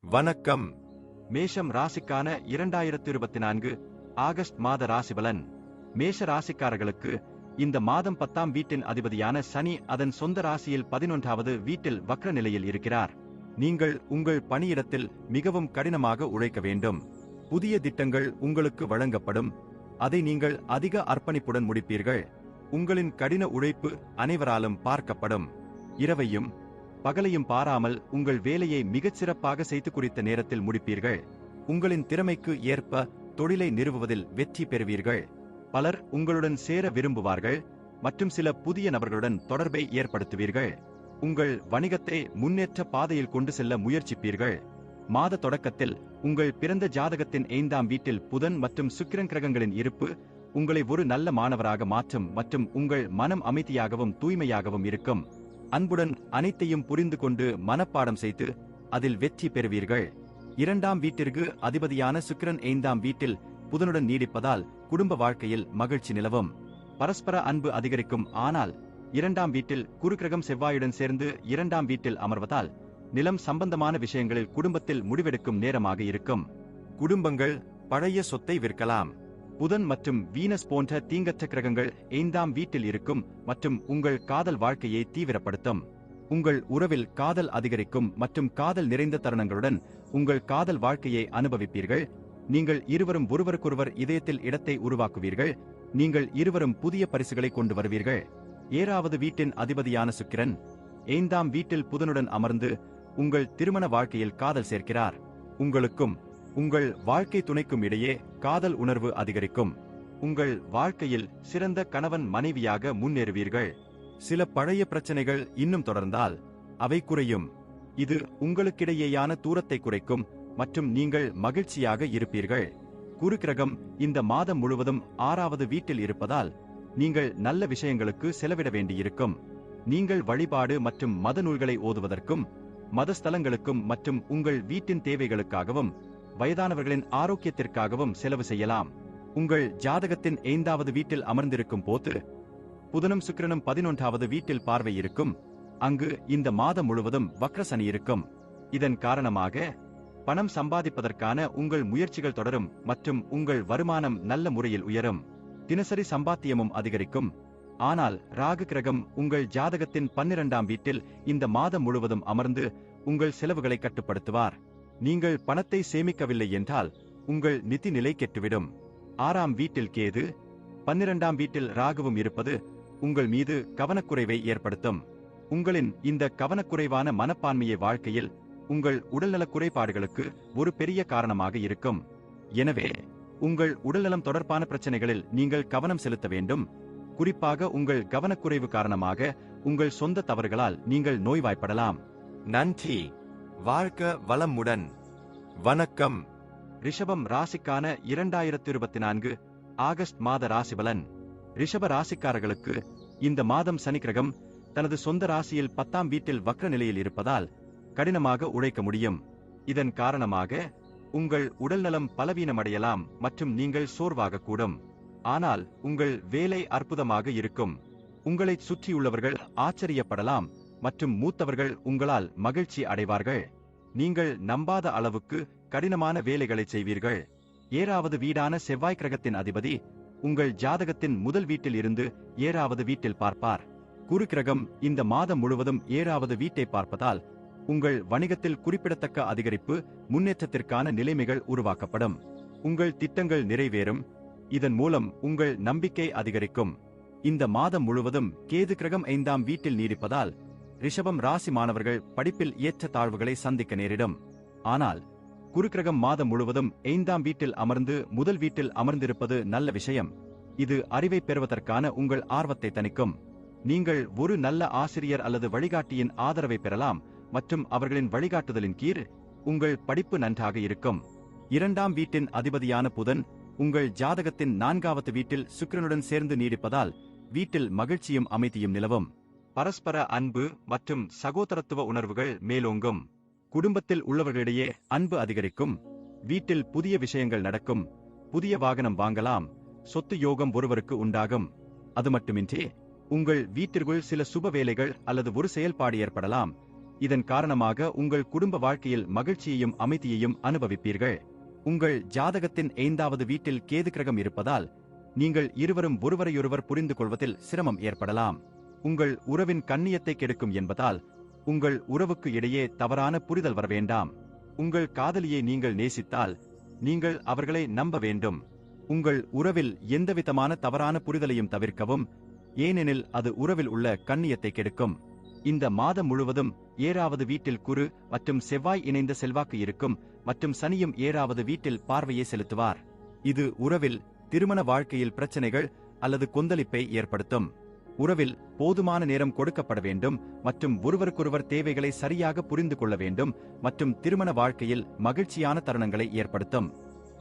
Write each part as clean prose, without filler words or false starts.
வணக்கம். மேஷம் ராசிக்கான 2024 ஆகஸ்ட் மாத ராசிபலன். மேஷ ராசிக்காரர்களுக்கு இந்த மாதம் 10ஆம் வீட்டின் அதிபதியான சனி அதன் சொந்த ராசியில் 11வது வீட்டில் வக்ர நிலையில் இருக்கிறார். நீங்கள் உங்கள் பணியிடத்தில் மிகவும் கடினமாக உழைக்க வேண்டும். புதிய திட்டங்கள் உங்களுக்கு வழங்கப்படும். அதை நீங்கள் அதிக அர்ப்பணிப்புடன் முடிப்பீர்கள். உங்களின் கடின உழைப்பு அனைவராலும் பார்க்கப்படும். இரவையும் பகலையும் பாராமல் உங்கள் வேலையை மிகச் சிறப்பாக செய்து குறித்த நேரத்தில் முடிப்பீர்கள். உங்களின் திறமைக்கு ஏற்ப தொழிலை நிறுவுவதில் வெற்றி பெறுவீர்கள். பலர் உங்களுடன் சேர விரும்புவார்கள் மற்றும் சில புதிய நபர்களுடன் தொடர்பை ஏற்படுத்துவீர்கள். உங்கள் வணிகத்தை முன்னேற்ற பாதையில் கொண்டு செல்ல முயற்சிப்பீர்கள். மாத தொடக்கத்தில் உங்கள் பிறந்த ஜாதகத்தின் 5ஆம் வீட்டில் புதன் மற்றும் சுக்கிரன் கிரகங்களின் இருப்பு உங்களை ஒரு நல்ல மாணவராக மாற்றும் மற்றும் உங்கள் மனம் அமைதியாகவும் தூய்மையாகவும் இருக்கும். அன்புடன் அனைத்தையும் புரிந்து கொண்டு மனப்பாடம் செய்து அதில் வெற்றி பெறுவீர்கள். 2ஆம் வீட்டிற்கு அதிபதியான சுக்கிரன் 5ஆம் வீட்டில் புதனுடன் நீடிப்பதால் குடும்ப வாழ்க்கையில் மகிழ்ச்சி நிலவும். பரஸ்பர அன்பு அதிகரிக்கும். ஆனால் 2ஆம் வீட்டில் குரு கிரகம் செவ்வாயுடன் சேர்ந்து 2ஆம் வீட்டில் அமர்வதால் நிலம் சம்பந்தமான விஷயங்களில் குடும்பத்தில் முடிவெடுக்கும் நேரமாக இருக்கும். குடும்பங்கள் பழைய சொத்தை விற்கலாம். புதன் மற்றும் வீனஸ் போன்ற தீங்கற்ற கிரகங்கள் 5ஆம் வீட்டில் இருக்கும் மற்றும் உங்கள் காதல் வாழ்க்கையை தீவிரப்படுத்தும். உங்கள் உறவில் காதல் அதிகரிக்கும் மற்றும் காதல் நிறைந்த தருணங்களுடன் உங்கள் காதல் வாழ்க்கையை அனுபவிப்பீர்கள். நீங்கள் இருவரும் ஒருவருக்கொருவர் இதயத்தில் இடத்தை உருவாக்குவீர்கள். நீங்கள் இருவரும் புதிய பரிசுகளை கொண்டு வருவீர்கள். 7வது வீட்டின் அதிபதியான சுக்கிரன் 5ஆம் வீட்டில் புதனுடன் அமர்ந்து உங்கள் திருமண வாழ்க்கையில் காதல் சேர்க்கிறார். உங்களுக்கும் உங்கள் வாழ்க்கை துணைக்கும் இடையே காதல் உணர்வு அதிகரிக்கும். உங்கள் வாழ்க்கையில் சிறந்த கணவன் மனைவியாக முன்னேறுவீர்கள். சில பழைய பிரச்சனைகள் இன்னும் தொடர்ந்தால் அவை குறையும். இது உங்களுக்கிடையேயான தூரத்தை குறைக்கும் மற்றும் நீங்கள் மகிழ்ச்சியாக இருப்பீர்கள். குரு கிரகம் இந்த மாதம் முழுவதும் 6வது வீட்டில் இருப்பதால் நீங்கள் நல்ல விஷயங்களுக்கு செலவிட வேண்டியிருக்கும். நீங்கள் வழிபாடு மற்றும் மத நூல்களை ஓதுவதற்கும் மதஸ்தலங்களுக்கும் மற்றும் உங்கள் வீட்டின் தேவைகளுக்காகவும் வயதானவர்களின் ஆரோக்கியத்திற்காகவும் செலவு செய்யலாம். உங்கள் ஜாதகத்தின் 5வது வீட்டில் அமர்ந்திருக்கும் போது புதனும் சுக்கிரனும் 11வது வீட்டில் பார்வை இருக்கும். அங்கு இந்த மாதம் முழுவதும் வக்ர சனி இருக்கும். இதன் காரணமாக பணம் சம்பாதிப்பதற்கான உங்கள் முயற்சிகள் தொடரும் மற்றும் உங்கள் வருமானம் நல்ல முறையில் உயரும். தினசரி சம்பாத்தியமும் அதிகரிக்கும். ஆனால் ராகு கிரகம் உங்கள் ஜாதகத்தின் 12ஆம் வீட்டில் இந்த மாதம் முழுவதும் அமர்ந்து உங்கள் செலவுகளை கட்டுப்படுத்துவார். நீங்கள் பணத்தை சேமிக்கவில்லை என்றால் உங்கள் நிதி நிலை கெட்டுவிடும். 6ஆம் வீட்டில் கேது 12ஆம் வீட்டில் ராகுவும் இருப்பது உங்கள் மீது கவனக்குறைவை ஏற்படுத்தும். உங்களின் இந்த கவனக்குறைவான மனப்பான்மையை வாழ்க்கையில் உங்கள் உடல்நலக் குறைபாடுகளுக்கு ஒரு பெரிய காரணமாக இருக்கும். எனவே உங்கள் உடல்நலம் தொடர்பான பிரச்சனைகளில் நீங்கள் கவனம் செலுத்த வேண்டும். குறிப்பாக உங்கள் கவனக்குறைவு காரணமாக உங்கள் சொந்த தவறுகளால் நீங்கள் நோய்வாய்ப்படலாம். நன்றி. வாழ்க வளமுடன். வணக்கம். ரிஷபம் ராசிக்கான 2024 ஆகஸ்ட் மாத ராசிபலன். ரிஷப ராசிக்காரர்களுக்கு இந்த மாதம் சனி கிரகம் தனது சொந்த ராசியில் 10ஆம் வீட்டில் வக்ர நிலையில் இருப்பதால் கடினமாக உழைக்க முடியும். இதன் காரணமாக உங்கள் உடல்நலம் பலவீனமடையலாம் மற்றும் நீங்கள் சோர்வாகக்கூடும். ஆனால் உங்கள் வேலை அற்புதமாக இருக்கும். உங்களைச் சுற்றியுள்ளவர்கள் ஆச்சரியப்படலாம் மற்றும் மூத்தவர்கள் உங்களால் மகிழ்ச்சி அடைவார்கள். நீங்கள் நம்பாத அளவுக்கு கடினமான வேலைகளை செய்வீர்கள். 7வது வீடான செவ்வாய் கிரகத்தின் அதிபதி உங்கள் ஜாதகத்தின் முதல் வீட்டில் இருந்து 7வது வீட்டில் பார்ப்பார். குரு கிரகம் இந்த மாதம் முழுவதும் 7வது வீட்டை பார்ப்பதால் உங்கள் வணிகத்தில் குறிப்பிடத்தக்க அதிகரிப்பு முன்னேற்றத்திற்கான நிலைமைகள் உருவாக்கப்படும். உங்கள் திட்டங்கள் நிறைவேறும். இதன் மூலம் உங்கள் நம்பிக்கை அதிகரிக்கும். இந்த மாதம் முழுவதும் கேது கிரகம் 5ஆம் வீட்டில் நீடிப்பதால் ரிஷபம் ராசி மாணவர்கள் படிப்பில் ஏற்ற தாழ்வுகளை சந்திக்க நேரிடும். ஆனால் குரு கிரகம் மாதம் முழுவதும் 5ஆம் வீட்டில் அமர்ந்து முதல் வீட்டில் அமர்ந்திருப்பது நல்ல விஷயம். இது அறிவை பெறுவதற்கான உங்கள் ஆர்வத்தை தணிக்கும். நீங்கள் ஒரு நல்ல ஆசிரியர் அல்லது வழிகாட்டியின் ஆதரவை பெறலாம் மற்றும் அவர்களின் வழிகாட்டுதலின் கீழ் உங்கள் படிப்பு நன்றாக இருக்கும். 2ஆம் வீட்டின் அதிபதியான புதன் உங்கள் ஜாதகத்தின் 4வது வீட்டில் சுக்கிரனுடன் சேர்ந்து நீடிப்பதால் வீட்டில் மகிழ்ச்சியும் அமைதியும் நிலவும். பரஸ்பர அன்பு மற்றும் சகோதரத்துவ உணர்வுகள் மேலோங்கும். குடும்பத்தில் உள்ளவர்களிடையே அன்பு அதிகரிக்கும். வீட்டில் புதிய விஷயங்கள் நடக்கும். புதிய வாகனம் வாங்கலாம். சொத்து யோகம் ஒருவருக்கு உண்டாகும். அது மட்டுமின்றி உங்கள் வீட்டிற்குள் சில சுப வேலைகள் அல்லது ஒரு செயல்பாடு ஏற்படலாம். இதன் காரணமாக உங்கள் குடும்ப வாழ்க்கையில் மகிழ்ச்சியையும் அமைதியையும் அனுபவிப்பீர்கள். உங்கள் ஜாதகத்தின் 5வது வீட்டில் கேது கிரகம் இருப்பதால் நீங்கள் இருவரும் ஒருவரையொருவர் புரிந்து கொள்வதில் சிரமம் ஏற்படலாம். உங்கள் உறவின் கண்ணியத்தை கெடுக்கும் என்பதால் உங்கள் உறவுக்கு இடையே தவறான புரிதல் வர வேண்டாம். உங்கள் காதலியை நீங்கள் நேசித்தால் நீங்கள் அவர்களை நம்ப வேண்டும். உங்கள் உறவில் எந்தவிதமான தவறான புரிதலையும் தவிர்க்கவும், ஏனெனில் அது உறவில் உள்ள கண்ணியத்தை கெடுக்கும். இந்த மாதம் முழுவதும் 7வது வீட்டில் குரு மற்றும் செவ்வாய் இணைந்த செல்வாக்கு இருக்கும் மற்றும் சனியும் 7வது வீட்டில் பார்வையை செலுத்துவார். இது உறவில், திருமண வாழ்க்கையில் பிரச்சனைகள் அல்லது கொந்தளிப்பை ஏற்படுத்தும். உறவில் போதுமான நேரம் கொடுக்கப்பட வேண்டும் மற்றும் ஒருவருக்கொருவர் தேவைகளை சரியாக புரிந்து கொள்ள வேண்டும் மற்றும் திருமண வாழ்க்கையில் மகிழ்ச்சியான தருணங்களை ஏற்படுத்தும்.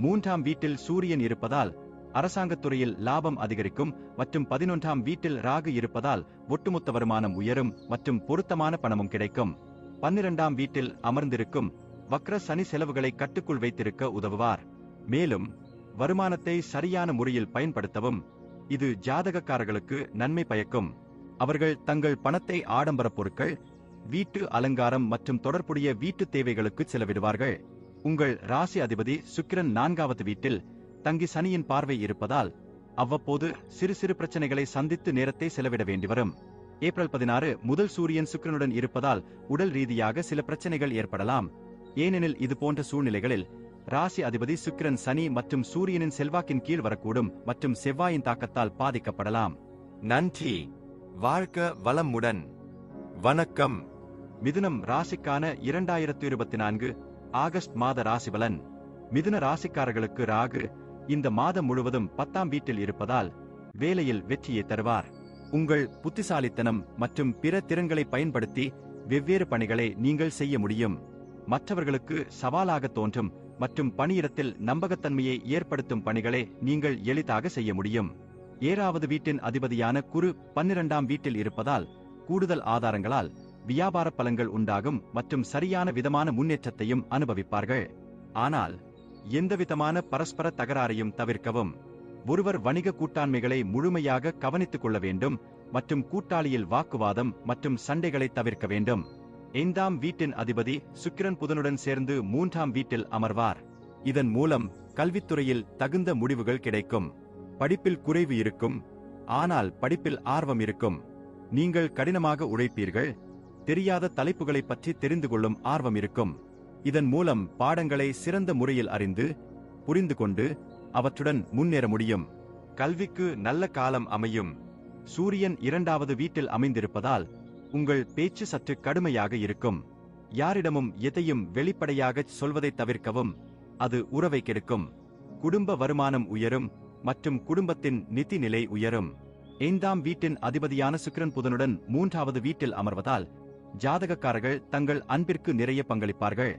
3ஆம் வீட்டில் சூரியன் இருப்பதால் அரசாங்கத்துறையில் லாபம் அதிகரிக்கும் மற்றும் 11ஆம் வீட்டில் ராகு இருப்பதால் ஒட்டுமொத்த வருமானம் உயரும் மற்றும் பொருத்தமான பணமும் கிடைக்கும். 12ஆம் வீட்டில் அமர்ந்திருக்கும் வக்ர சனி செலவுகளை கட்டுக்குள் வைத்திருக்க உதவுவார். மேலும் வருமானத்தை சரியான முறையில் பயன்படுத்தவும் இது ஜாதகக்காரர்களுக்கு நன்மை பயக்கும். அவர்கள் தங்கள் பணத்தை ஆடம்பர பொருட்கள், வீட்டு அலங்காரம் மற்றும் தொடர்புடைய வீட்டு தேவைகளுக்கு செலவிடுவார்கள். உங்கள் ராசி அதிபதி சுக்கிரன் 4வது வீட்டில் தங்கி சனியின் பார்வை இருப்பதால் அவ்வப்போது சிறு சிறு பிரச்சனைகளை சந்தித்து நேரத்தை செலவிட வேண்டி வரும். ஏப்ரல் 16 முதல் சூரியன் சுக்கிரனுடன் இருப்பதால் உடல் ரீதியாக சில பிரச்சனைகள் ஏற்படலாம். ஏனெனில் இது போன்ற சூழ்நிலைகளில் ராசி அதிபதி சுக்கிரன் சனி மற்றும் சூரியனின் செல்வாக்கின் கீழ் வரக்கூடும் மற்றும் செவ்வாயின் தாக்கத்தால் பாதிக்கப்படலாம். நன்றி. வாழ்க வளமுடன். வணக்கம். மிதுனம் ராசிக்கான 2024 ஆகஸ்ட் மாத ராசிபலன். மிதுன ராசிக்காரர்களுக்கு ராகு இந்த மாதம் முழுவதும் 10ஆம் வீட்டில் இருப்பதால் வேலையில் வெற்றியை தருவார். உங்கள் புத்திசாலித்தனம் மற்றும் பிற திறன்களை பயன்படுத்தி வெவ்வேறு பணிகளை நீங்கள் செய்ய முடியும். மற்றவர்களுக்கு சவாலாக தோன்றும் மற்றும் பணியிடத்தில் நம்பகத்தன்மையை ஏற்படுத்தும் பணிகளை நீங்கள் எளிதாக செய்ய முடியும். 7வது வீட்டின் அதிபதியான குரு 12ஆம் வீட்டில் இருப்பதால் கூடுதல் ஆதாரங்களால் வியாபார பலன்கள் உண்டாகும் மற்றும் சரியான விதமான முன்னேற்றத்தையும் அனுபவிப்பார்கள். ஆனால் எந்தவிதமான பரஸ்பர தகராறையும் தவிர்க்கவும். ஒருவர் வணிக கூட்டாண்மைகளை முழுமையாக கவனித்துக் கொள்ள வேண்டும் மற்றும் கூட்டாளியில் வாக்குவாதம் மற்றும் சண்டைகளை தவிர்க்க வேண்டும். 5ஆம் வீட்டின் அதிபதி சுக்கிரன் புதனுடன் சேர்ந்து 3ஆம் வீட்டில் அமர்வார். இதன் மூலம் கல்வித்துறையில் தகுந்த முடிவுகள் கிடைக்கும். படிப்பில் குறைவு இருக்கும், ஆனால் படிப்பில் ஆர்வம் இருக்கும். நீங்கள் கடினமாக உழைப்பீர்கள். தெரியாத தலைப்புகளை பற்றி தெரிந்து கொள்ளும் ஆர்வம் இருக்கும். இதன் மூலம் பாடங்களை சிறந்த முறையில் அறிந்து புரிந்து கொண்டு அவற்றுடன் முன்னேற முடியும். கல்விக்கு நல்ல காலம் அமையும். சூரியன் 2வது வீட்டில் அமைந்திருப்பதால் உங்கள் பேச்சு சற்று கடுமையாக இருக்கும். யாரிடமும் எதையும் வெளிப்படையாக சொல்வதை தவிர்க்கவும், அது உறவை கெடுக்கும். குடும்ப வருமானம் உயரும் மற்றும் குடும்பத்தின் நிதி நிலை உயரும். 5ஆம் வீட்டின் அதிபதியான சுக்கிரன் புதனுடன் 3வது வீட்டில் அமர்வதால் ஜாதகக்காரர்கள் தங்கள் அன்பிற்கு நிறைய பங்களிப்பார்கள்.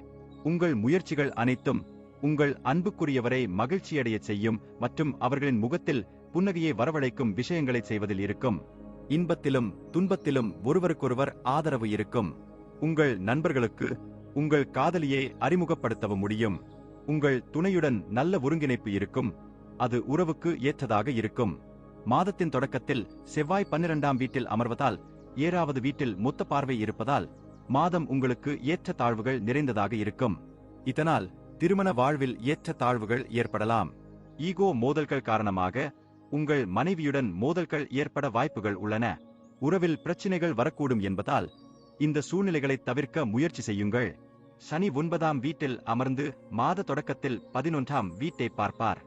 உங்கள் முயற்சிகள் அனைத்தும் உங்கள் அன்புக்குரியவரை மகிழ்ச்சியடையச் செய்யும் மற்றும் அவர்களின் முகத்தில் புன்னகையை வரவழைக்கும் விஷயங்களை செய்வதில் இருக்கும். இன்பத்திலும் துன்பத்திலும் ஒருவருக்கொருவர் ஆதரவு இருக்கும். உங்கள் நண்பர்களுக்கு உங்கள் காதலியை அறிமுகப்படுத்தவும் முடியும். உங்கள் துணையுடன் நல்ல ஒருங்கிணைப்பு இருக்கும். அது உறவுக்கு ஏற்றதாக இருக்கும். மாதத்தின் தொடக்கத்தில் செவ்வாய் 12ஆம் வீட்டில் அமர்வதால் 7வது வீட்டில் மொத்த பார்வை இருப்பதால் மாதம் உங்களுக்கு ஏற்ற தாழ்வுகள் நிறைந்ததாக இருக்கும். இதனால் திருமண வாழ்வில் ஏற்ற தாழ்வுகள் ஏற்படலாம். ஈகோ மோதல்கள் காரணமாக உங்கள் மனைவியுடன் மோதல்கள் ஏற்பட வாய்ப்புகள் உள்ளன. உறவில் பிரச்சினைகள் வரக்கூடும் என்பதால் இந்த சூழ்நிலைகளை தவிர்க்க முயற்சி செய்யுங்கள். சனி 9ஆம் வீட்டில் அமர்ந்து மாத தொடக்கத்தில் 11ஆம் வீட்டை பார்ப்பார்.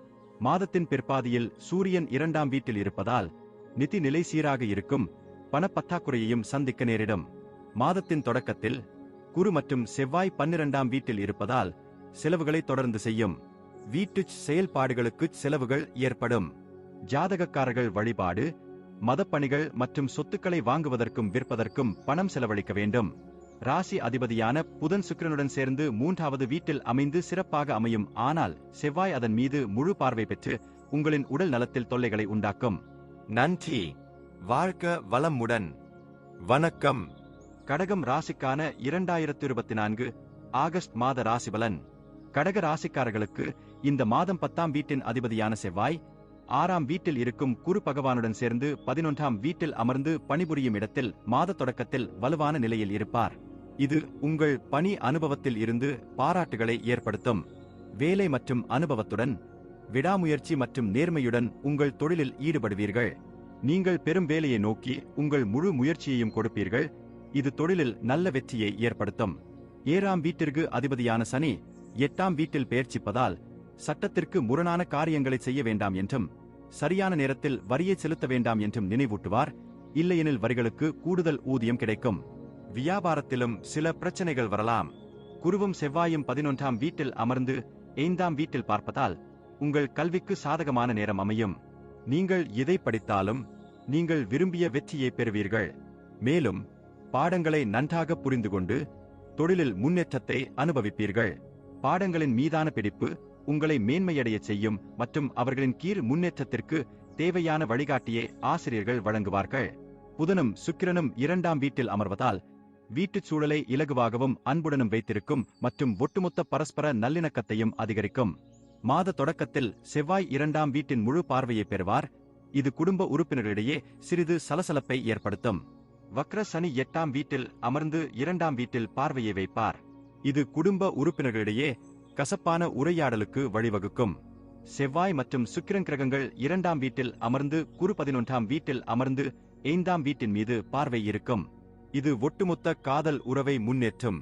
மாதத்தின் பிற்பாதியில் சூரியன் 2ஆம் வீட்டில் இருப்பதால் நிதி நிலை சீராக இருக்கும். பணப்பற்றாக்குறையையும் சந்திக்க நேரிடும். மாதத்தின் தொடக்கத்தில் குரு மற்றும் செவ்வாய் 12ஆம் வீட்டில் இருப்பதால் செலவுகளை தொடர்ந்து செய்யும். வீட்டு செயல்பாடுகளுக்கு செலவுகள் ஏற்படும். ஜாதகக்காரர்கள் வழிபாடு, மதப்பணிகள் மற்றும் சொத்துக்களை வாங்குவதற்கும் விற்பதற்கும் பணம் செலவழிக்க வேண்டும். ராசி அதிபதியான புதன் சுக்கிரனுடன் சேர்ந்து 3வது வீட்டில் அமைந்து சிறப்பாக அமையும். ஆனால் செவ்வாய் அதன் மீது முழு பார்வை பெற்று உங்களின் உடல் நலத்தில் தொல்லைகளை உண்டாக்கும். நன்றி. வாழ்க வளமுடன். வணக்கம். கடகம் ராசிக்கான 2024 ஆகஸ்ட் மாத ராசிபலன். கடக ராசிக்காரர்களுக்கு இந்த மாதம் 10ஆம் வீட்டின் அதிபதியான செவ்வாய் 6ஆம் வீட்டில் இருக்கும் குரு பகவானுடன் சேர்ந்து 11ஆம் வீட்டில் அமர்ந்து பணிபுரியும் இடத்தில் மாத தொடக்கத்தில் வலுவான நிலையில் இருப்பார். இது உங்கள் பணி அனுபவத்தில் இருந்து பாராட்டுகளை ஏற்படுத்தும். வேலை மற்றும் அனுபவத்துடன் விடாமுயற்சி மற்றும் நேர்மையுடன் உங்கள் தொழிலில் ஈடுபடுவீர்கள். நீங்கள் பெரும் வேலையை நோக்கி உங்கள் முழு முயற்சியையும் கொடுப்பீர்கள். இது தொழிலில் நல்ல வெற்றியை ஏற்படுத்தும். 7ஆம் வீட்டிற்கு அதிபதியான சனி 8ஆம் வீட்டில் பெயர்ச்சிப்பதால் சட்டத்திற்கு முரணான காரியங்களை செய்ய வேண்டாம் என்றும் சரியான நேரத்தில் வரியை செலுத்த வேண்டாம் என்றும் நினைவூட்டுவார். இல்லையெனில் வரிகளுக்கு கூடுதல் ஊதியம் கிடைக்கும். வியாபாரத்திலும் சில பிரச்சனைகள் வரலாம். குருவும் செவ்வாயும் 11ஆம் வீட்டில் அமர்ந்து 5ஆம் வீட்டில் பார்ப்பதால் உங்கள் கல்விக்கு சாதகமான நேரம் அமையும். நீங்கள் எதை படித்தாலும் நீங்கள் விரும்பிய வெற்றியை பெறுவீர்கள். மேலும் பாடங்களை நன்றாக புரிந்து கொண்டு தொழிலில் முன்னேற்றத்தை அனுபவிப்பீர்கள். பாடங்களின் மீதான பிடிப்பு உங்களை மேன்மையடையச் செய்யும் மற்றும் அவர்களின் கீழ் முன்னேற்றத்திற்கு தேவையான வழிகாட்டியை ஆசிரியர்கள் வழங்குவார்கள். புதனும் சுக்கிரனும் 2ஆம் வீட்டில் அமர்வதால் வீட்டுச் சூழலை இலகுவாகவும் அன்புடனும் வைத்திருக்கும் மற்றும் ஒட்டுமொத்த பரஸ்பர நல்லிணக்கத்தையும் அதிகரிக்கும். மாத தொடக்கத்தில் செவ்வாய் 2ஆம் வீட்டின் முழு பார்வையை பெறுவார். இது குடும்ப உறுப்பினர்களிடையே சிறிது சலசலப்பை ஏற்படுத்தும். வக்ர சனி 8ஆம் வீட்டில் அமர்ந்து 2ஆம் வீட்டில் பார்வையை வைப்பார். இது குடும்ப உறுப்பினர்களிடையே கசப்பான உரையாடலுக்கு வழிவகுக்கும். செவ்வாய் மற்றும் சுக்கிரன் கிரகங்கள் 2ஆம் வீட்டில் அமர்ந்து குரு 11ஆம் வீட்டில் அமர்ந்து 5ஆம் வீட்டின் மீது பார்வை இருக்கும். இது ஒட்டுமொத்த காதல் உறவை முன்னேற்றும்.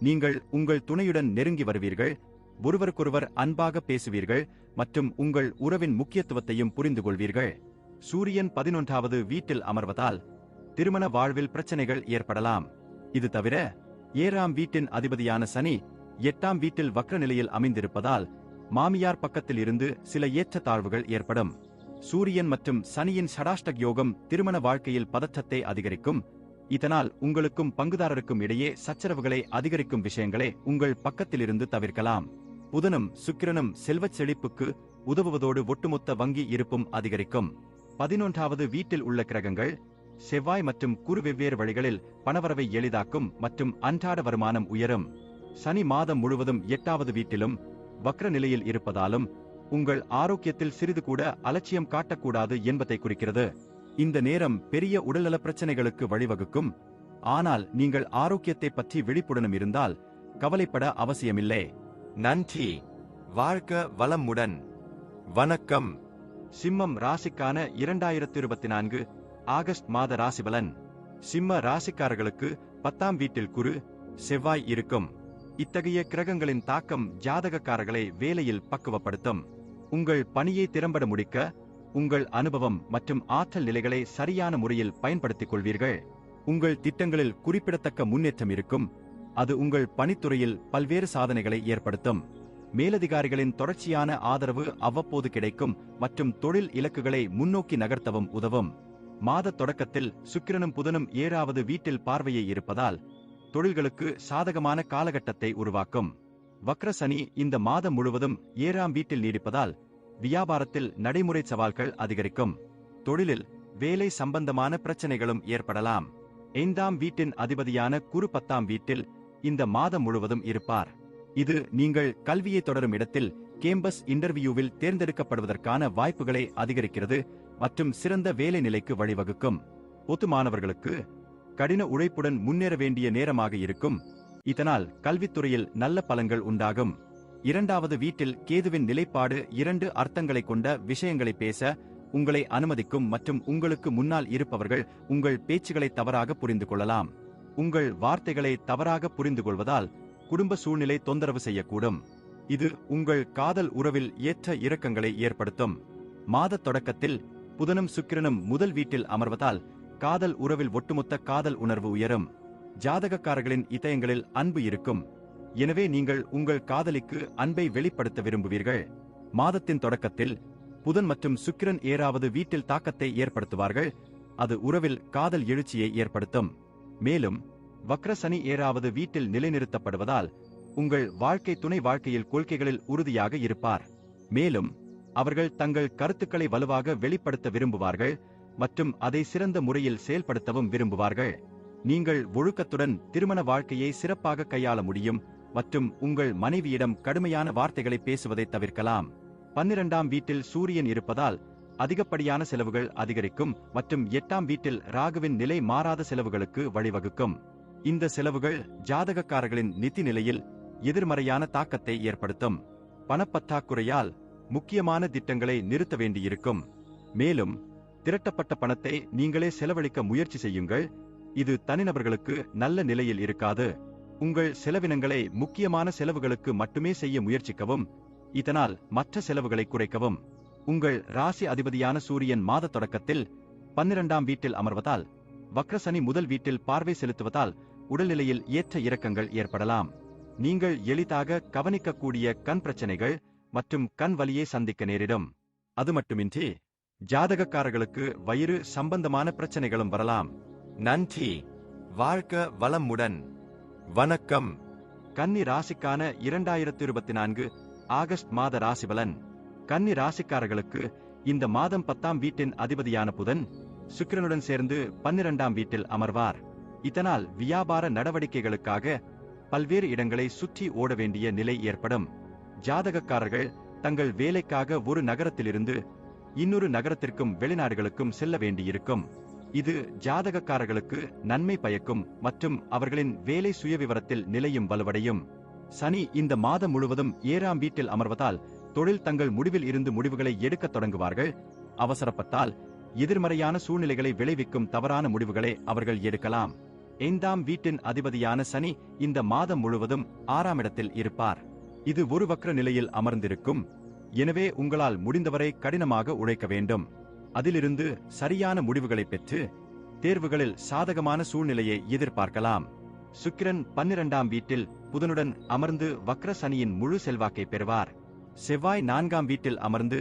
நீங்கள் உங்கள் துணையுடன் நெருங்கி வருவீர்கள். ஒருவருக்கொருவர் அன்பாக பேசுவீர்கள் மற்றும் உங்கள் உறவின் முக்கியத்துவத்தையும் புரிந்து கொள்வீர்கள். சூரியன் 11ஆவது வீட்டில் அமர்வதால் திருமண வாழ்வில் பிரச்சனைகள் ஏற்படலாம். இது தவிர 7ஆம் வீட்டின் அதிபதியான சனி 8ஆம் வீட்டில் வக்ர நிலையில் அமைந்திருப்பதால் மாமியார் பக்கத்தில் இருந்து சில ஏற்றத்தாழ்வுகள் ஏற்படும். சூரியன் மற்றும் சனியின் ஷடாஷ்டக் யோகம் திருமண வாழ்க்கையில் பதற்றத்தை அதிகரிக்கும். இதனால் உங்களுக்கும் பங்குதாரருக்கும் இடையே சச்சரவுகளை அதிகரிக்கும் விஷயங்களை உங்கள் பக்கத்திலிருந்து தவிர்க்கலாம். புதனும் சுக்கிரனும் செல்வச் செழிப்புக்கு உதவுவதோடு ஒட்டுமொத்த வங்கி இருப்பும் அதிகரிக்கும். 11ஆவது வீட்டில் உள்ள கிரகங்கள் செவ்வாய் மற்றும் குரு வெவ்வேறு வழிகளில் பணவரவை எளிதாக்கும் மற்றும் அன்றாட வருமானம் உயரும். சனி மாதம் முழுவதும் 8ஆவது வீட்டிலும் வக்ர நிலையில் இருப்பதாலும் உங்கள் ஆரோக்கியத்தில் சிறிது கூட அலட்சியம் காட்டக்கூடாது என்பதை குறிக்கிறது. இந்த நேரம் பெரிய உடல்நல பிரச்சனைகளுக்கு வழிவகுக்கும். ஆனால் நீங்கள் ஆரோக்கியத்தை பற்றி விழிப்புடனும் இருந்தால் கவலைப்பட அவசியமில்லை. நன்றி. வாழ்க வளமுடன். வணக்கம். சிம்மம் ராசிக்கான 2024 ஆகஸ்ட் மாத ராசிபலன். சிம்ம ராசிக்காரர்களுக்கு 10ஆம் வீட்டில் குரு செவ்வாய் இருக்கும். இத்தகைய கிரகங்களின் தாக்கம் ஜாதகக்காரர்களை வேலையில் பக்குவப்படுத்தும். உங்கள் பணியை திறம்பட முடிக்க உங்கள் அனுபவம் மற்றும் ஆற்றல் நிலைகளை சரியான முறையில் பயன்படுத்திக் கொள்வீர்கள். உங்கள் திட்டங்களில் குறிப்பிடத்தக்க முன்னேற்றம் இருக்கும். அது உங்கள் பணித்துறையில் பல்வேறு சாதனைகளை ஏற்படுத்தும். மேலதிகாரிகளின் தொடர்ச்சியான ஆதரவு அவ்வப்போது கிடைக்கும் மற்றும் தொழில் இலக்குகளை முன்னோக்கி நகர்த்தவும் உதவும். மாத தொடக்கத்தில் சுக்கிரனும் புதனும் 7ஆவது வீட்டில் பார்வையை இருப்பதால் தொழில்களுக்கு சாதகமான காலகட்டத்தை உருவாக்கும். வக்ர சனி இந்த மாதம் முழுவதும் 7ஆம் வீட்டில் நீடிப்பதால் வியாபாரத்தில் நடைமுறை சவால்கள் அதிகரிக்கும். தொழிலில் வேலை சம்பந்தமான பிரச்சனைகளும் ஏற்படலாம். 5ஆம் வீட்டின் அதிபதியான குரு 10ஆம் வீட்டில் இந்த மாதம் முழுவதும் இருப்பார். இது நீங்கள் கல்வியை தொடரும் இடத்தில் கேம்பஸ் இன்டர்வியூவில் தேர்ந்தெடுக்கப்படுவதற்கான வாய்ப்புகளை அதிகரிக்கிறது மற்றும் சிறந்த வேலை நிலைக்கு வழிவகுக்கும். பொது மாணவர்களுக்கு கடின உழைப்புடன் முன்னேற வேண்டிய நேரமாக இருக்கும். இதனால் கல்வித்துறையில் நல்ல பலன்கள் உண்டாகும். 2ஆவது வீட்டில் கேதுவின் நிலைப்பாடு 2 அர்த்தங்களை கொண்ட விஷயங்களை பேச உங்களை அனுமதிக்கும் மற்றும் உங்களுக்கு முன்னால் இருப்பவர்கள் உங்கள் பேச்சுகளை தவறாக புரிந்து கொள்ளலாம். உங்கள் வார்த்தைகளை தவறாக புரிந்து கொள்வதால் குடும்ப சூழ்நிலை தொந்தரவு செய்யக்கூடும். இது உங்கள் காதல் உறவில் ஏற்ற இறக்கங்களை ஏற்படுத்தும். மாத தொடக்கத்தில் புதனும் சுக்கிரனும் முதல் வீட்டில் அமர்வதால் காதல் உறவில் ஒட்டுமொத்த காதல் உணர்வு உயரும். ஜாதகக்காரர்களின் இதயங்களில் அன்பு இருக்கும். எனவே நீங்கள் உங்கள் காதலிக்கு அன்பை வெளிப்படுத்த விரும்புவீர்கள். மாதத்தின் தொடக்கத்தில் புதன் மற்றும் சுக்கிரன் 7ஆவது வீட்டில் தாக்கத்தை ஏற்படுத்துவார்கள். அது உறவில் காதல் எழுச்சியை ஏற்படுத்தும். மேலும் வக்ர சனி 7ஆவது வீட்டில் நிலைநிறுத்தப்படுவதால் உங்கள் வாழ்க்கை துணை வாழ்க்கையில் கொள்கைகளில் உறுதியாக இருப்பார். மேலும் அவர்கள் தங்கள் கருத்துக்களை வலுவாக வெளிப்படுத்த விரும்புவார்கள் மற்றும் அதை சிறந்த முறையில் செயல்படுத்தவும் விரும்புவார்கள். நீங்கள் ஒழுக்கத்துடன் திருமண வாழ்க்கையை சிறப்பாக கையாள முடியும் மற்றும் உங்கள் மனைவியிடம் கடுமையான வார்த்தைகளை பேசுவதை தவிர்க்கலாம். 12ஆம் வீட்டில் சூரியன் இருப்பதால் அதிகப்படியான செலவுகள் அதிகரிக்கும் மற்றும் 8ஆம் வீட்டில் ராகுவின் நிலை மாறாத செலவுகளுக்கு வழிவகுக்கும். இந்த செலவுகள் ஜாதகக்காரர்களின் நிதி நிலையில் எதிர்மறையான தாக்கத்தை ஏற்படுத்தும். பணப்பற்றாக்குறையால் முக்கியமான திட்டங்களை நிறுத்த வேண்டியிருக்கும். மேலும் திரட்டப்பட்ட பணத்தை நீங்களே செலவழிக்க முயற்சி செய்யுங்கள். இது தனிநபர்களுக்கு நல்ல நிலையில் இருக்காது. உங்கள் செலவினங்களை முக்கியமான செலவுகளுக்கு மட்டுமே செய்ய முயற்சிக்கவும். இதனால் மற்ற செலவுகளை குறைக்கவும். உங்கள் ராசி அதிபதியான சூரியன் மாத தொடக்கத்தில் 12ஆம் வீட்டில் அமர்வதால், வக்ரசனி முதல் வீட்டில் பார்வை செலுத்துவதால் உடல்நிலையில் ஏற்ற இறக்கங்கள் ஏற்படலாம். நீங்கள் எளிதாக கவனிக்கக்கூடிய கண் பிரச்சனைகள் மற்றும் கண் வலியை சந்திக்க நேரிடும். அது மட்டுமின்றி ஜாதகக்காரர்களுக்கு வயிறு சம்பந்தமான பிரச்சனைகளும் வரலாம். நன்றி. வாழ்க வளமுடன். வணக்கம். கன்னி ராசிக்கான 2024 ஆகஸ்ட் மாத ராசிபலன். கன்னி ராசிக்காரர்களுக்கு இந்த மாதம் 10ஆம் வீட்டின் அதிபதியான புதன் சுக்கிரனுடன் சேர்ந்து 12ஆம் வீட்டில் அமர்வார். இதனால் வியாபார நடவடிக்கைகளுக்காக பல்வேறு இடங்களை சுற்றி ஓட வேண்டிய நிலை ஏற்படும். ஜாதகக்காரர்கள் தங்கள் வேலைக்காக ஒரு நகரத்திலிருந்து இன்னொரு நகரத்திற்கும் வெளிநாடுகளுக்கும் செல்ல வேண்டியிருக்கும். இது ஜாதகக்காரர்களுக்கு நன்மை பயக்கும் மற்றும் அவர்களின் வேலை சுயவிவரத்தில் நிலையும் வலுவடையும். சனி இந்த மாதம் முழுவதும் 7ஆம் வீட்டில் அமர்வதால் தொழில் தங்கள் முடிவில் இருந்து முடிவுகளை எடுக்கத் தொடங்குவார்கள். அவசரப்பட்டால் எதிர்மறையான சூழ்நிலைகளை விளைவிக்கும் தவறான முடிவுகளை அவர்கள் எடுக்கலாம். 5ஆம் வீட்டின் அதிபதியான சனி இந்த மாதம் முழுவதும் 6ஆம் இடத்தில் இருப்பார். இது ஒரு வக்ர நிலையில் அமர்ந்திருக்கும். எனவே உங்களால் முடிந்தவரை கடினமாக உழைக்க வேண்டும். அதிலிருந்து சரியான முடிவுகளை பெற்று தேர்வுகளில் சாதகமான சூழ்நிலையை எதிர்பார்க்கலாம். சுக்கிரன் 12ஆம் வீட்டில் புதனுடன் அமர்ந்து வக்ர சனியின் முழு செல்வாக்கை பெறுவார். செவ்வாய் 4ஆம் வீட்டில் அமர்ந்து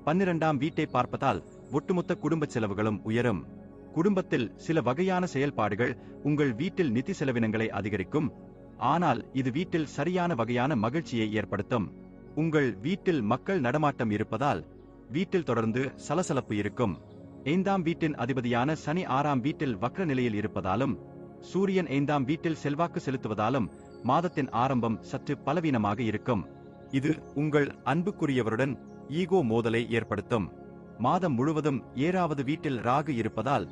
12ஆம் வீட்டை பார்ப்பதால் ஒட்டுமொத்த குடும்ப செலவுகளும் உயரும். குடும்பத்தில் சில வகையான செயல்பாடுகள் உங்கள் வீட்டில் நிதி செலவினங்களை அதிகரிக்கும். ஆனால் இது வீட்டில் சரியான வகையான மகிழ்ச்சியை ஏற்படுத்தும். உங்கள் வீட்டில் மக்கள் நடமாட்டம் இருப்பதால் வீட்டில் தொடர்ந்து சலசலப்பு இருக்கும். 5ஆம் வீட்டின் அதிபதியான சனி 6ஆம் வீட்டில் வக்ர நிலையில் இருப்பதாலும் சூரியன் 5ஆம் வீட்டில் செல்வாக்கு செலுத்துவதாலும் மாதத்தின் ஆரம்பம் சற்று பலவீனமாக இருக்கும். இது உங்கள் அன்புக்குரியவருடன் ஈகோ மோதலை ஏற்படுத்தும். மாதம் முழுவதும் 7ஆவது வீட்டில் ராகு இருப்பதால்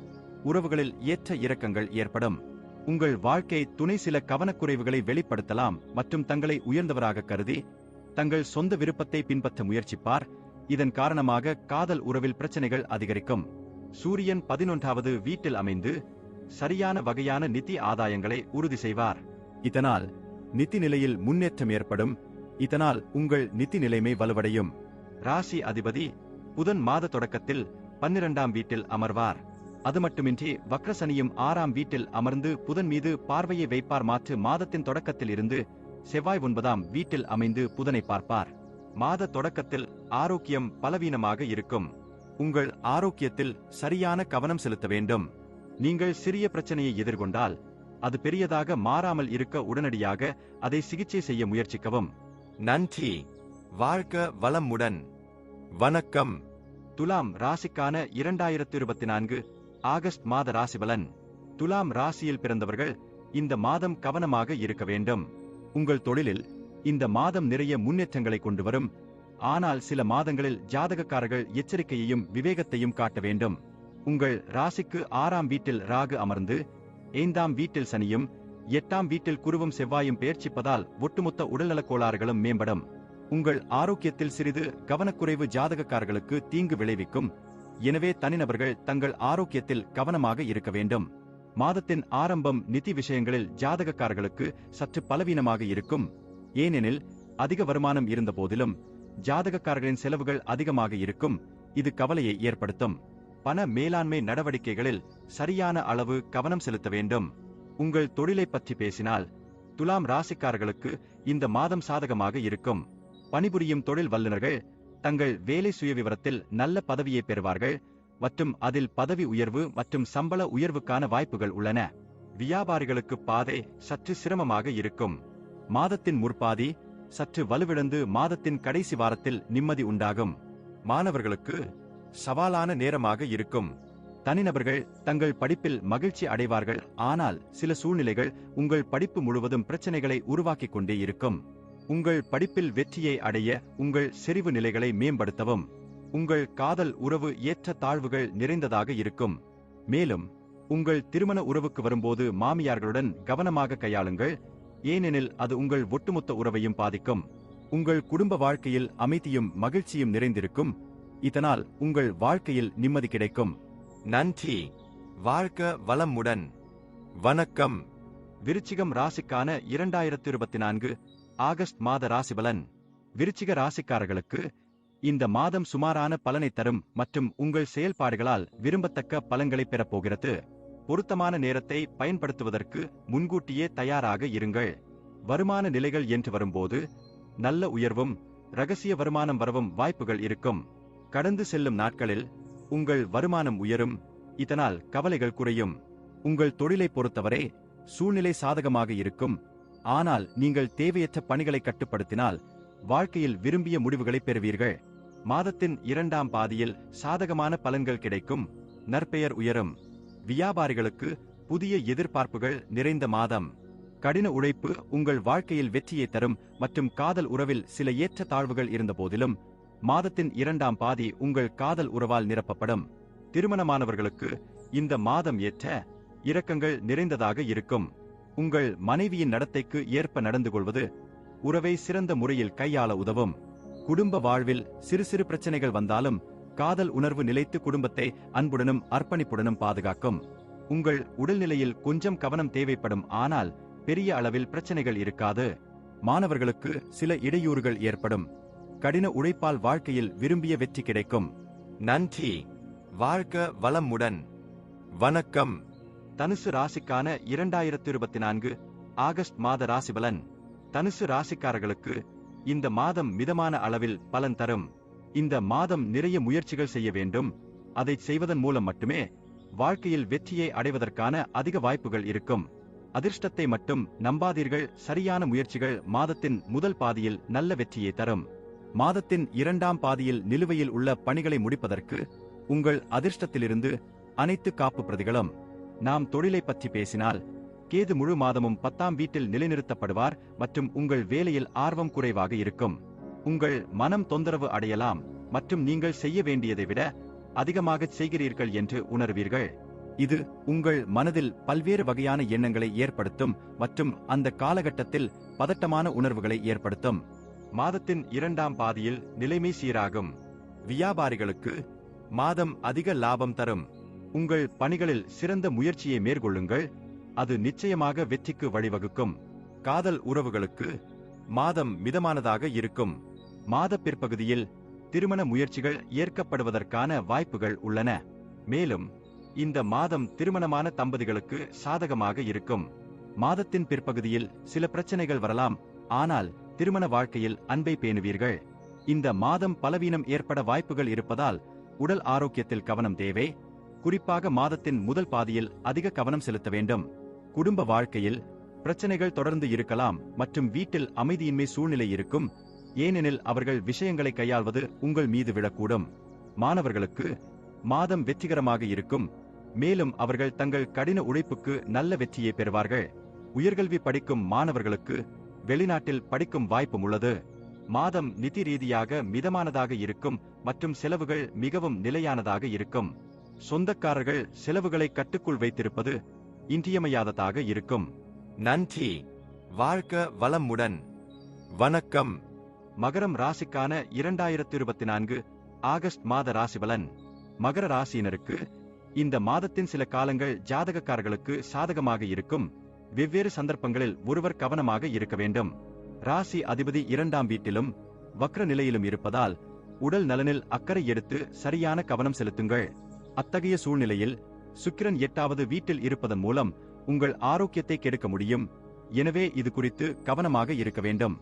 உறவுகளில் ஏற்ற இறக்கங்கள் ஏற்படும். உங்கள் வாழ்க்கை துணை சில கவனக்குறைவுகளை வெளிப்படுத்தலாம் மற்றும் தங்களை உயர்ந்தவராக கருதி தங்கள் சொந்த விருப்பத்தை பின்பற்ற முயற்சிப்பார். இதன் காரணமாக காதல் உறவில் பிரச்சனைகள் அதிகரிக்கும். சூரியன் 11ஆவது வீட்டில் அமைந்து சரியான வகையான நிதி ஆதாயங்களை உறுதி செய்வார். இதனால் நிதி நிலையில் முன்னேற்றம் ஏற்படும். இதனால் உங்கள் நிதி நிலைமை வலுவடையும். ராசி அதிபதி புதன் மாத தொடக்கத்தில் 12ஆம் வீட்டில் அமர்வார். அது மட்டுமின்றி வக்ரசனியும் 6ஆம் வீட்டில் அமர்ந்து புதன் மீது பார்வையை வைப்பார். மாற்று மாதத்தின் தொடக்கத்தில் இருந்து செவ்வாய் 9ஆம் வீட்டில் அமைந்து புதனை பார்ப்பார். மாத தொடக்கத்தில் ஆரோக்கியம் பலவீனமாக இருக்கும். உங்கள் ஆரோக்கியத்தில் சரியான கவனம் செலுத்த வேண்டும். நீங்கள் சிறிய பிரச்சனையை எதிர்கொண்டால் அது பெரியதாக மாறாமல் இருக்க உடனடியாக அதை சிகிச்சை செய்ய முயற்சிக்கவும். நன்றி. வாழ்க வளமுடன். வணக்கம். துலாம் ராசிக்கான 2024 ஆகஸ்ட் மாத ராசிபலன். துலாம் ராசியில் பிறந்தவர்கள் இந்த மாதம் கவனமாக இருக்க வேண்டும். உங்கள் தொழிலில் இந்த மாதம் நிறைய முன்னேற்றங்களை கொண்டு வரும். ஆனால் சில மாதங்களில் ஜாதகக்காரர்கள் எச்சரிக்கையையும் விவேகத்தையும் காட்ட வேண்டும். உங்கள் ராசிக்கு 6ஆம் வீட்டில் ராகு அமர்ந்து 5ஆம் வீட்டில் சனியும் 8ஆம் வீட்டில் குருவும் செவ்வாயும் பெயர்ச்சிப்பதால் ஒட்டுமொத்த உடல்நலக் கோளாறுகளும் மேம்படும். உங்கள் ஆரோக்கியத்தில் சிறிது கவனக்குறைவு ஜாதகக்காரர்களுக்கு தீங்கு விளைவிக்கும். எனவே தனிநபர்கள் தங்கள் ஆரோக்கியத்தில் கவனமாக இருக்க வேண்டும். மாதத்தின் ஆரம்பம் நிதி விஷயங்களில் ஜாதகக்காரர்களுக்கு சற்று பலவீனமாக இருக்கும். ஏனெனில் அதிக வருமானம் இருந்த போதிலும் ஜாதகக்காரர்களின் செலவுகள் அதிகமாக இருக்கும். இது கவலையை ஏற்படுத்தும். பண மேலாண்மை நடவடிக்கைகளில் சரியான அளவு கவனம் செலுத்த வேண்டும். உங்கள் தொழிலை பற்றி பேசினால் துலாம் ராசிக்காரர்களுக்கு இந்த மாதம் சாதகமாக இருக்கும். பணிபுரியும் தொழில் வல்லுநர்கள் தங்கள் வேலை சுயவிவரத்தில் நல்ல பதவியை பெறுவார்கள் மற்றும் அதில் பதவி உயர்வு மற்றும் சம்பள உயர்வுக்கான வாய்ப்புகள் உள்ளன. வியாபாரிகளுக்கு பாதை சற்று சிரமமாக இருக்கும். மாதத்தின் முற்பாதி சற்று வலுவிழந்து மாதத்தின் கடைசி வாரத்தில் நிம்மதி உண்டாகும். மாணவர்களுக்கு சவாலான நேரமாக இருக்கும். தனிநபர்கள் தங்கள் படிப்பில் மகிழ்ச்சி அடைவார்கள். ஆனால் சில சூழ்நிலைகள் உங்கள் படிப்பு முழுவதும் பிரச்சனைகளை உருவாக்கிக் கொண்டே இருக்கும். உங்கள் படிப்பில் வெற்றியை அடைய உங்கள் செறிவு நிலைகளை மேம்படுத்தவும். உங்கள் காதல் உறவு ஏற்ற தாழ்வுகள் நிறைந்ததாக இருக்கும். மேலும் உங்கள் திருமண உறவுக்கு வரும்போது மாமியார்களுடன் கவனமாக கையாளுங்கள், ஏனெனில் அது உங்கள் ஒட்டுமொத்த உறவையும் பாதிக்கும். உங்கள் குடும்ப வாழ்க்கையில் அமைதியும் மகிழ்ச்சியும் நிறைந்திருக்கும், இதனால் உங்கள் வாழ்க்கையில் நிம்மதி கிடைக்கும். நன்றி. வாழ்க வளமுடன். வணக்கம். விருச்சிகம் ராசிக்கான 2024 ஆகஸ்ட் மாத ராசிபலன். விருச்சிக ராசிக்காரர்களுக்கு இந்த மாதம் சுமாரான பலனை தரும் மற்றும் உங்கள் செயல்பாடுகளால் விரும்பத்தக்க பலன்களை பெறப்போகிறது. பொருத்தமான நேரத்தை பயன்படுத்துவதற்கு முன்கூட்டியே தயாராக இருங்கள். வருமான நிலைகள் என்று வரும்போது நல்ல உயர்வும் ரகசிய வருமானம் வரவும் வாய்ப்புகள் இருக்கும். கடந்து செல்லும் நாட்களில் உங்கள் வருமானம் உயரும், இதனால் கவலைகள் குறையும். உங்கள் தொழிலை பொறுத்தவரை சூழ்நிலை சாதகமாக இருக்கும், ஆனால் நீங்கள் தேவையற்ற பணிகளை கட்டுப்படுத்தினால் வாழ்க்கையில் விரும்பிய முடிவுகளை பெறுவீர்கள். மாதத்தின் 2ஆம் பாதியில் சாதகமான பலன்கள் கிடைக்கும், நற்பெயர் உயரும். வியாபாரிகளுக்கு புதிய எதிர்பார்ப்புகள் நிறைந்த மாதம். கடின உழைப்பு உங்கள் வாழ்க்கையில் வெற்றியை தரும் மற்றும் காதல் உறவில் சில ஏற்ற தாழ்வுகள் இருந்தபோதிலும் மாதத்தின் 2ஆம் பாதி உங்கள் காதல் உறவால் நிரப்பப்படும். திருமணமானவர்களுக்கு இந்த மாதம் ஏற்ற இரக்கங்கள் நிறைந்ததாக இருக்கும். உங்கள் மனைவியின் நடத்தைக்கு ஏற்ப நடந்து கொள்வது உறவை சிறந்த முறையில் கையாள உதவும். குடும்ப வாழ்வில் சிறு சிறு பிரச்சனைகள் வந்தாலும் காதல் உணர்வு நிலைத்து குடும்பத்தை அன்புடனும் அர்ப்பணிப்புடனும் பாதுகாக்கும். உங்கள் உடல்நிலையில் கொஞ்சம் கவனம் தேவைப்படும், ஆனால் பெரிய அளவில் பிரச்சனைகள் இருக்காது. மாணவர்களுக்கு சில இடையூறுகள் ஏற்படும். கடின உழைப்பால் வாழ்க்கையில் விரும்பிய வெற்றி கிடைக்கும். நன்றி. வாழ்க வளமுடன். வணக்கம். தனுசு ராசிக்கான 2024 ஆகஸ்ட் மாத ராசிபலன். தனுசு ராசிக்காரர்களுக்கு இந்த மாதம் மிதமான அளவில் பலன் தரும். இந்த மாதம் நிறைய முயற்சிகள் செய்ய வேண்டும், அதை செய்வதன் மூலம் மட்டுமே வாழ்க்கையில் வெற்றியை அடைவதற்கான அதிக வாய்ப்புகள் இருக்கும். அதிர்ஷ்டத்தை மட்டும் நம்பாதீர்கள், சரியான முயற்சிகள் மாதத்தின் முதல் பாதியில் நல்ல வெற்றியை தரும். மாதத்தின் 2ஆம் பாதியில் நிலுவையில் உள்ள பணிகளை முடிப்பதற்கு உங்கள் அதிர்ஷ்டத்திலிருந்து அனைத்து காப்பு பிரதிகளும். நாம் தொழிலை பற்றி பேசினால் கேது முழு மாதமும் 10ஆம் வீட்டில் நிலைநிறுத்தப்படுவார் மற்றும் உங்கள் வேலையில் ஆர்வம் குறைவாக இருக்கும். உங்கள் மனம் தொந்தரவு அடையலாம் மற்றும் நீங்கள் செய்ய வேண்டியதை விட அதிகமாக செய்கிறீர்கள் என்று உணர்வீர்கள். இது உங்கள் மனதில் பல்வேறு வகையான எண்ணங்களை ஏற்படுத்தும் மற்றும் அந்த காலகட்டத்தில் பதட்டமான உணர்வுகளை ஏற்படுத்தும். மாதத்தின் 2ஆம் பாதியில் நிலைமை சீராகும். வியாபாரிகளுக்கு மாதம் அதிக லாபம் தரும். உங்கள் பணிகளில் சிறந்த முயற்சியை மேற்கொள்ளுங்கள், அது நிச்சயமாக வெற்றிக்கு வழிவகுக்கும். காதல் உறவுகளுக்கு மாதம் மிதமானதாக இருக்கும். மாத பிற்பகுதியில் திருமண முயற்சிகள் ஏற்கப்படுவதற்கான வாய்ப்புகள் உள்ளன. மேலும் இந்த மாதம் திருமணமான தம்பதிகளுக்கு சாதகமாக இருக்கும். மாதத்தின் பிற்பகுதியில் சில பிரச்சனைகள் வரலாம், ஆனால் திருமண வாழ்க்கையில் அன்பை பேணுவீர்கள். இந்த மாதம் பலவீனம் ஏற்பட வாய்ப்புகள் இருப்பதால் உடல் ஆரோக்கியத்தில் கவனம் தேவை. குறிப்பாக மாதத்தின் முதல் பாதியில் அதிக கவனம் செலுத்த வேண்டும். குடும்ப வாழ்க்கையில் பிரச்சனைகள் தொடர்ந்து இருக்கலாம் மற்றும் வீட்டில் அமைதியின்மை சூழ்நிலை இருக்கும், ஏனெனில் அவர்கள் விஷயங்களை கையாள்வது உங்கள் மீது விழக்கூடும். மாணவர்களுக்கு மாதம் வெற்றிகரமாக இருக்கும், மேலும் அவர்கள் தங்கள் கடின உழைப்புக்கு நல்ல வெற்றியை பெறுவார்கள். உயர்கல்வி படிக்கும் மாணவர்களுக்கு வெளிநாட்டில் படிக்கும் வாய்ப்பும் உள்ளது. மாதம் நிதி ரீதியாக மிதமானதாக இருக்கும் மற்றும் செலவுகள் மிகவும் நிலையானதாக இருக்கும். சொந்தக்காரர்கள் செலவுகளை கட்டுக்குள் வைத்திருப்பது இன்றியமையாததாக இருக்கும். நன்றி. வாழ்க வளமுடன். வணக்கம். மகரம் ராசிக்கான 2024 ஆகஸ்ட் மாத ராசிபலன். மகர ராசியினருக்கு இந்த மாதத்தின் சில காலங்கள் ஜாதகக்காரர்களுக்கு சாதகமாக இருக்கும். வெவ்வேறு சந்தர்ப்பங்களில் ஒருவர் கவனமாக இருக்க வேண்டும். ராசி அதிபதி 2ஆம் வீட்டிலும் வக்ர நிலையிலும் இருப்பதால் உடல் நலனில் அக்கறை எடுத்து சரியான கவனம் செலுத்துங்கள். அத்தகைய சூழ்நிலையில் சுக்கிரன் 8வது வீட்டில் இருப்பதன் மூலம் உங்கள் ஆரோக்கியத்தை கெடுக்க முடியும். எனவே இது குறித்து கவனமாக இருக்க வேண்டும்.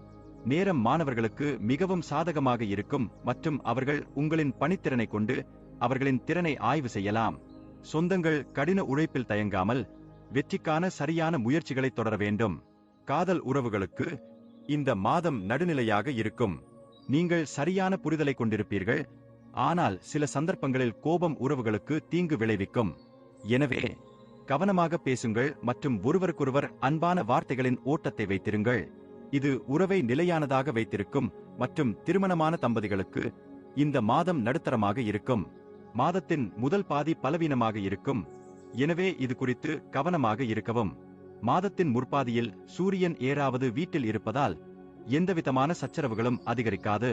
நேரம் மாணவர்களுக்கு மிகவும் சாதகமாக இருக்கும் மற்றும் அவர்கள் உங்களின் பணித்திறனை கொண்டு அவர்களின் திறனை ஆய்வு செய்யலாம். சொந்தங்கள் கடின உழைப்பில் தயங்காமல் வெற்றிக்கான சரியான முயற்சிகளை தொடர வேண்டும். காதல் உறவுகளுக்கு இந்த மாதம் நடுநிலையாக இருக்கும். நீங்கள் சரியான புரிதலை கொண்டிருப்பீர்கள், ஆனால் சில சந்தர்ப்பங்களில் கோபம் உறவுகளுக்கு தீங்கு விளைவிக்கும். எனவே கவனமாக பேசுங்கள் மற்றும் ஒருவருக்கொருவர் அன்பான வார்த்தைகளின் ஓட்டத்தை வைத்திருங்கள். இது உறவை நிலையானதாக வைத்திருக்கும் மற்றும் திருமணமான தம்பதிகளுக்கு இந்த மாதம் நடுத்தரமாக இருக்கும். மாதத்தின் முதல் பாதி பலவீனமாக இருக்கும், எனவே இது குறித்து கவனமாக இருக்கவும். மாதத்தின் முற்பாதியில் சூரியன் ஏறாவது வீட்டில் இருப்பதால் எந்தவிதமான சச்சரவுகளும் அதிகரிக்காது.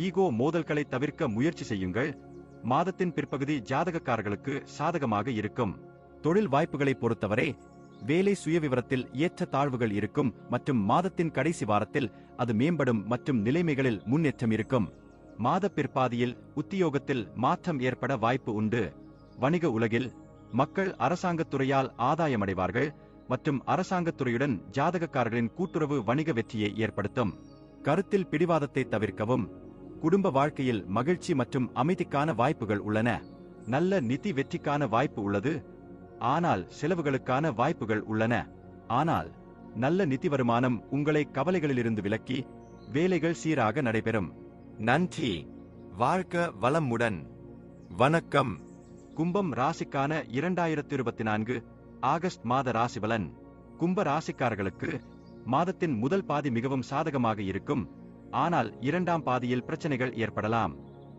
ஈகோ மோதல்களை தவிர்க்க முயற்சி செய்யுங்கள். மாதத்தின் பிற்பகுதி ஜாதகக்காரர்களுக்கு சாதகமாக இருக்கும். தொழில் வாய்ப்புகளை பொறுத்தவரை வேலை சுயவிவரத்தில் ஏற்ற தாழ்வுகள் இருக்கும் மற்றும் மாதத்தின் கடைசி வாரத்தில் அது மேம்படும் மற்றும் நிலைமைகளில் முன்னேற்றம் இருக்கும். மாத பிற்பாதியில் உத்தியோகத்தில் மாற்றம் ஏற்பட வாய்ப்பு உண்டு. வணிக உலகில் மக்கள் அரசாங்கத்துறையால் ஆதாயமடைவார்கள் மற்றும் அரசாங்கத்துறையுடன் ஜாதகக்காரர்களின் கூட்டுறவு வணிக வெற்றியை ஏற்படுத்தும். கருத்தில் பிடிவாதத்தை தவிர்க்கவும். குடும்ப வாழ்க்கையில் மகிழ்ச்சி மற்றும் அமைதிக்கான வாய்ப்புகள் உள்ளன. நல்ல நிதி வெற்றிக்கான வாய்ப்பு உள்ளது, ஆனால் செலவுகளுக்கான வாய்ப்புகள் உள்ளன. ஆனால் நல்ல நிதி வருமானம் உங்களை கவலைகளிலிருந்து விலக்கி வேலைகள் சீராக நடைபெறும். நன்றி. வாழ்க வளமுடன். வணக்கம். கும்பம் ராசிக்கான 2024 ஆகஸ்ட் மாத ராசிபலன். கும்ப ராசிக்காரர்களுக்கு மாதத்தின் முதல் பாதி மிகவும் சாதகமாக இருக்கும். ஆனால் இரண்டாம் பாதியில் பிரச்சனைகள் ஏற்படலாம்.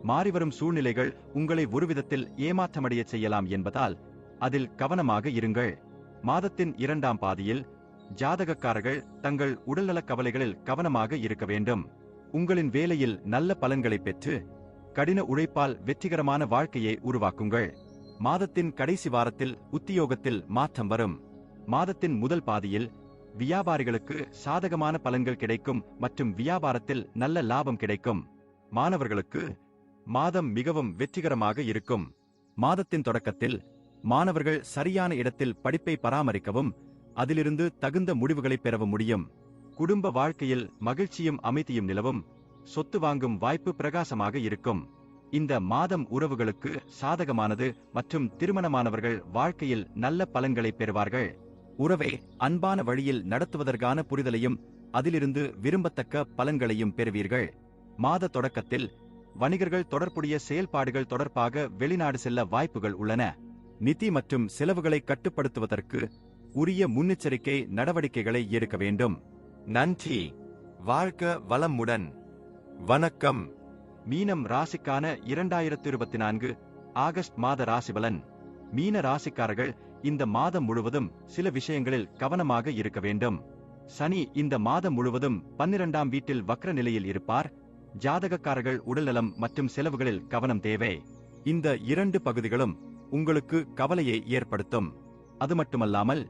மாறிவரும் சூழ்நிலைகள் உங்களை ஒருவிதத்தில் ஏமாற்றமடைய செய்யலாம் என்பதால் அதில் கவனமாக இருங்கள். மாதத்தின் இரண்டாம் பாதியில் ஜாதகக்காரர்கள் தங்கள் உடல்நலக் கவலைகளில் கவனமாக இருக்க வேண்டும். உங்களின் வேலையில் நல்ல பலன்களை பெற்று கடின உழைப்பால் வெற்றிகரமான வாழ்க்கையை உருவாக்குங்கள். மாதத்தின் கடைசி வாரத்தில் உத்தியோகத்தில் மாற்றம் வரும். மாதத்தின் முதல் பாதியில் வியாபாரிகளுக்கு சாதகமான பலன்கள் கிடைக்கும் மற்றும் வியாபாரத்தில் நல்ல லாபம் கிடைக்கும். மாணவர்களுக்கு மாதம் மிகவும் வெற்றிகரமாக இருக்கும். மாதத்தின் தொடக்கத்தில் மாணவர்கள் சரியான இடத்தில் படிப்பை பராமரிக்கவும் அதிலிருந்து தகுந்த முடிவுகளை பெறவும் முடியும். குடும்ப வாழ்க்கையில் மகிழ்ச்சியும் அமைதியும் நிலவும். சொத்து வாங்கும் வாய்ப்பு பிரகாசமாக இருக்கும். இந்த மாதம் உறவுகளுக்கு சாதகமானது மற்றும் திருமணமானவர்கள் வாழ்க்கையில் நல்ல பலன்களை பெறுவார்கள். உறவை அன்பான வழியில் நடத்துவதற்கான புரிதலையும் அதிலிருந்து விரும்பத்தக்க பலன்களையும் பெறுவீர்கள். மாத தொடக்கத்தில் வணிகர்கள் தொடர்புடைய செயல்பாடுகள் தொடர்பாக வெளிநாடு செல்ல வாய்ப்புகள் உள்ளன. நிதி மற்றும் செலவுகளை கட்டுப்படுத்துவதற்கு உரிய முன்னெச்சரிக்கை நடவடிக்கைகளை எடுக்க வேண்டும். நன்றி. வாழ்க வளமுடன். வணக்கம். மீனம் ராசிக்கான 2024 ஆகஸ்ட் மாத ராசிபலன். மீன ராசிக்காரர்கள் இந்த மாதம் முழுவதும் சில விஷயங்களில் கவனமாக இருக்க வேண்டும். சனி இந்த மாதம் முழுவதும் 12ஆம் வீட்டில் வக்ர நிலையில் இருப்பார். ஜாதகக்காரர்கள் உடல்நலம் மற்றும் செலவுகளில் கவனம் தேவை. இந்த இரண்டு பகுதிகளும் உங்களுக்கு கவலையை ஏற்படுத்தும். அது மட்டுமல்லாமல்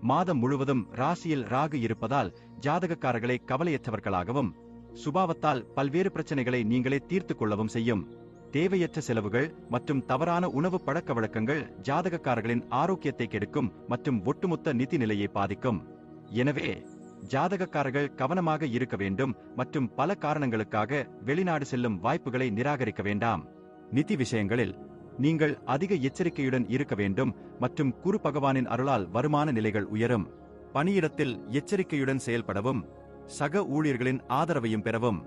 மாதம் முழுவதும் ராசியில் ராகு இருப்பதால் ஜாதகக்காரர்களை கவலையற்றவர்களாகவும் சுபாவத்தால் பல்வேறு பிரச்சனைகளை நீங்களே தீர்த்துக் கொள்ளவும் செய்யும். தேவையற்ற செலவுகள் மற்றும் தவறான உணவு பழக்க வழக்கங்கள் ஜாதகக்காரர்களின் ஆரோக்கியத்தை கெடுக்கும் மற்றும் ஒட்டுமொத்த நிதி நிலையை பாதிக்கும். எனவே ஜாதகக்காரர்கள் கவனமாக இருக்க வேண்டும் மற்றும் பல காரணங்களுக்காக வெளிநாடு செல்லும் வாய்ப்புகளை நிராகரிக்க வேண்டாம். நிதி விஷயங்களில் நீங்கள் அதிக எச்சரிக்கையுடன் இருக்க வேண்டும் மற்றும் குரு பகவானின் அருளால் வருமான நிலைகள் உயரும். பணியிடத்தில் எச்சரிக்கையுடன் செயல்படவும் சக ஊழியர்களின் ஆதரவையும் பெறவும்.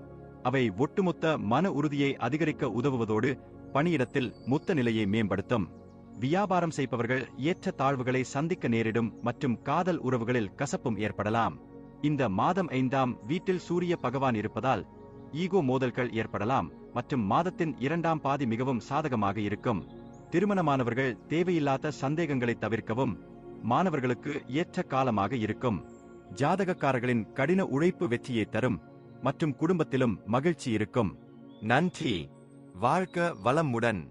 அவை ஒட்டுமொத்த மன உறுதியை அதிகரிக்க உதவுவதோடு பணியிடத்தில் மொத்த நிலையை மேம்படுத்தும். வியாபாரம் செய்பவர்கள் ஏற்ற தாழ்வுகளை சந்திக்க நேரிடும் மற்றும் காதல் உறவுகளில் கசப்பும் ஏற்படலாம். இந்த மாதம் 5ஆம் வீட்டில் சூரிய பகவான் இருப்பதால் ஈகோ மோதல்கள் ஏற்படலாம் மற்றும் மாதத்தின் இரண்டாம் பாதி மிகவும் சாதகமாக இருக்கும். திருமணமானவர்கள் தேவையில்லாத சந்தேகங்களை தவிர்க்கவும். மாணவர்களுக்கு ஏற்ற காலமாக இருக்கும். ஜாதகக்காரர்களின் கடின உழைப்பு வெற்றியை தரும் மற்றும் குடும்பத்திலும் மகிழ்ச்சி இருக்கும். நன்றி. வாழ்க வளமுடன்.